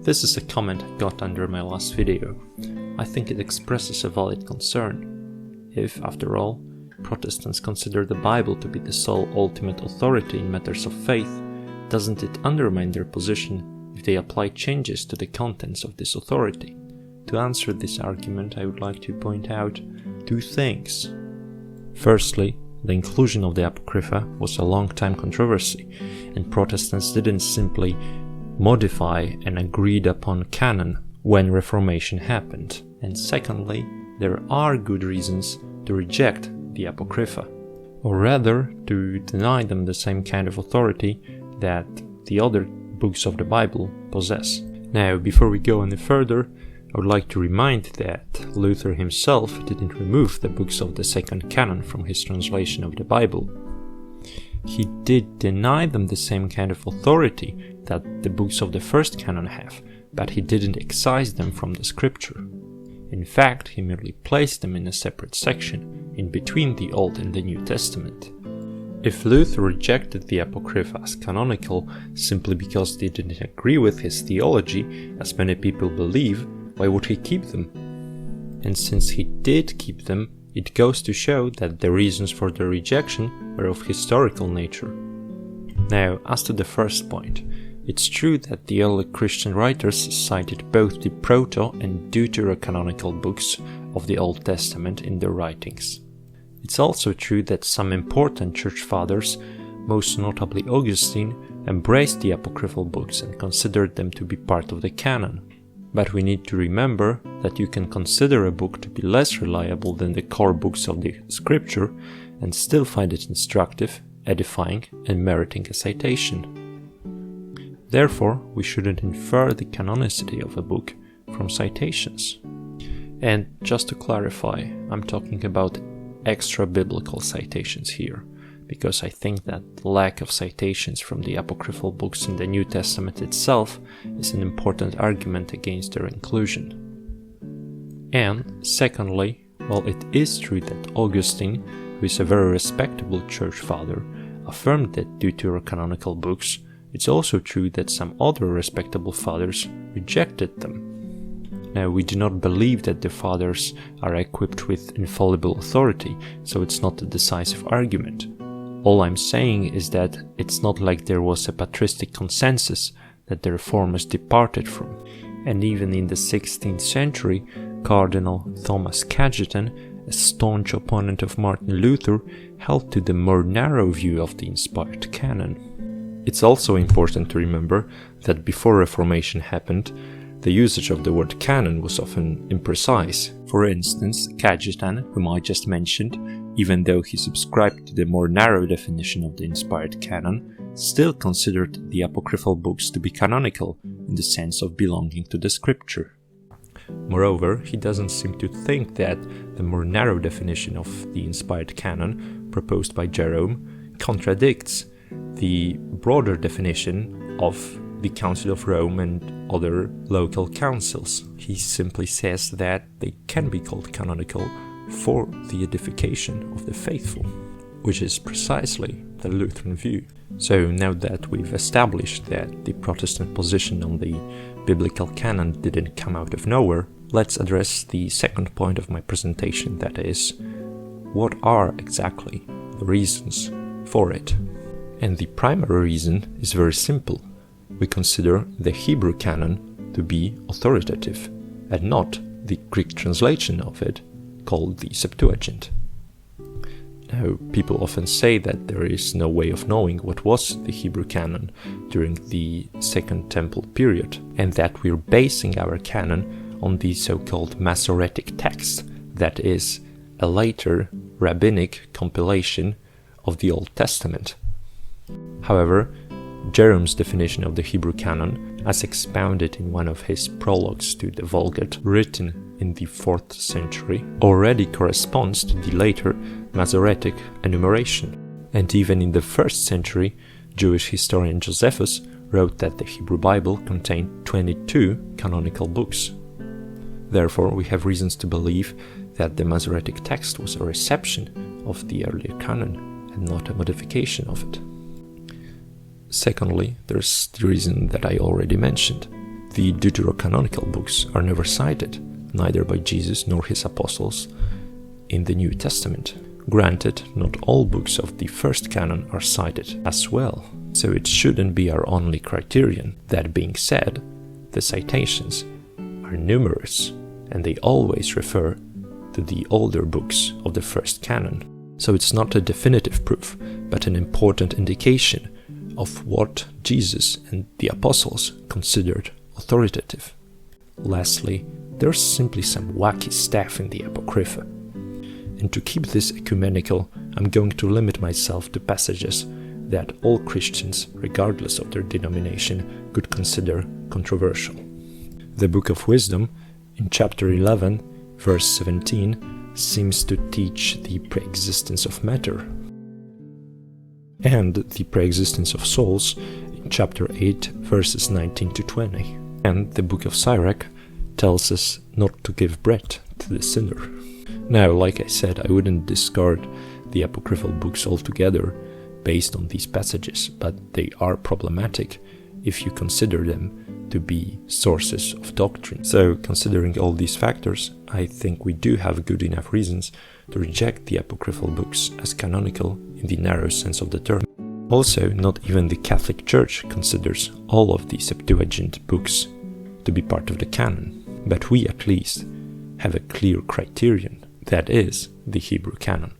This is a comment I got under my last video. I think it expresses a valid concern. If, after all, Protestants consider the Bible to be the sole ultimate authority in matters of faith, doesn't it undermine their position if they apply changes to the contents of this authority? To answer this argument, I would like to point out two things. Firstly, the inclusion of the Apocrypha was a long-time controversy, and Protestants didn't simply modify an agreed-upon canon when Reformation happened. And secondly, there are good reasons to reject the Apocrypha, or rather to deny them the same kind of authority that the other books of the Bible possess. Now, before we go any further, I would like to remind that Luther himself didn't remove the books of the second canon from his translation of the Bible. He did deny them the same kind of authority that the books of the first canon have, but he didn't excise them from the scripture. In fact, he merely placed them in a separate section, in between the Old and the New Testament. If Luther rejected the Apocrypha as canonical simply because they didn't agree with his theology, as many people believe, why would he keep them? And since he did keep them, it goes to show that the reasons for their rejection were of historical nature. Now, as to the first point, it's true that the early Christian writers cited both the proto- and deuterocanonical books of the Old Testament in their writings. It's also true that some important church fathers, most notably Augustine, embraced the apocryphal books and considered them to be part of the canon. But we need to remember that you can consider a book to be less reliable than the core books of the scripture and still find it instructive, edifying, and meriting a citation. Therefore, we shouldn't infer the canonicity of a book from citations. And just to clarify, I'm talking about extra-biblical citations here, because I think that the lack of citations from the apocryphal books in the New Testament itself is an important argument against their inclusion. And secondly, while it is true that Augustine, who is a very respectable church father, affirmed that deuterocanonical books, it's also true that some other respectable fathers rejected them. Now, we do not believe that the fathers are equipped with infallible authority, so it's not a decisive argument. All I'm saying is that it's not like there was a patristic consensus that the reformers departed from. And even in the 16th century, Cardinal Thomas Cajetan, a staunch opponent of Martin Luther, held to the more narrow view of the inspired canon. It's also important to remember that before Reformation happened, the usage of the word canon was often imprecise. For instance, Cajetan, whom I just mentioned, even though he subscribed to the more narrow definition of the inspired canon, still considered the apocryphal books to be canonical in the sense of belonging to the scripture. Moreover, he doesn't seem to think that the more narrow definition of the inspired canon proposed by Jerome contradicts the broader definition of the Council of Rome and other local councils. He simply says that they can be called canonical for the edification of the faithful, which is precisely the Lutheran view. So now that we've established that the Protestant position on the biblical canon didn't come out of nowhere, let's address the second point of my presentation, that is, what are exactly the reasons for it? And the primary reason is very simple. We consider the Hebrew canon to be authoritative, and not the Greek translation of it, called the Septuagint. Now, people often say that there is no way of knowing what was the Hebrew canon during the Second Temple period, and that we're basing our canon on the so-called Masoretic text, that is, a later rabbinic compilation of the Old Testament. However, Jerome's definition of the Hebrew canon, as expounded in one of his prologues to the Vulgate, written in the 4th century, already corresponds to the later Masoretic enumeration. And even in the 1st century, Jewish historian Josephus wrote that the Hebrew Bible contained 22 canonical books. Therefore, we have reasons to believe that the Masoretic text was a reception of the earlier canon and not a modification of it. Secondly, there's the reason that I already mentioned. The deuterocanonical books are never cited, neither by Jesus nor his apostles, in the New Testament. Granted, not all books of the first canon are cited as well, so it shouldn't be our only criterion. That being said, the citations are numerous, and they always refer to the older books of the first canon. So it's not a definitive proof, but an important indication of what Jesus and the apostles considered authoritative. Lastly, there's simply some wacky stuff in the Apocrypha. And to keep this ecumenical, I'm going to limit myself to passages that all Christians, regardless of their denomination, could consider controversial. The Book of Wisdom, in chapter 11, verse 17, seems to teach the preexistence of matter, and the preexistence of souls in chapter 8, verses 19 to 20. And the Book of Sirach tells us not to give bread to the sinner. Now, like I said, I wouldn't discard the apocryphal books altogether based on these passages, but they are problematic if you consider them to be sources of doctrine. So, considering all these factors, I think we do have good enough reasons to reject the apocryphal books as canonical in the narrow sense of the term. Also, not even the Catholic Church considers all of the Septuagint books to be part of the canon, but we at least have a clear criterion, that is, the Hebrew canon.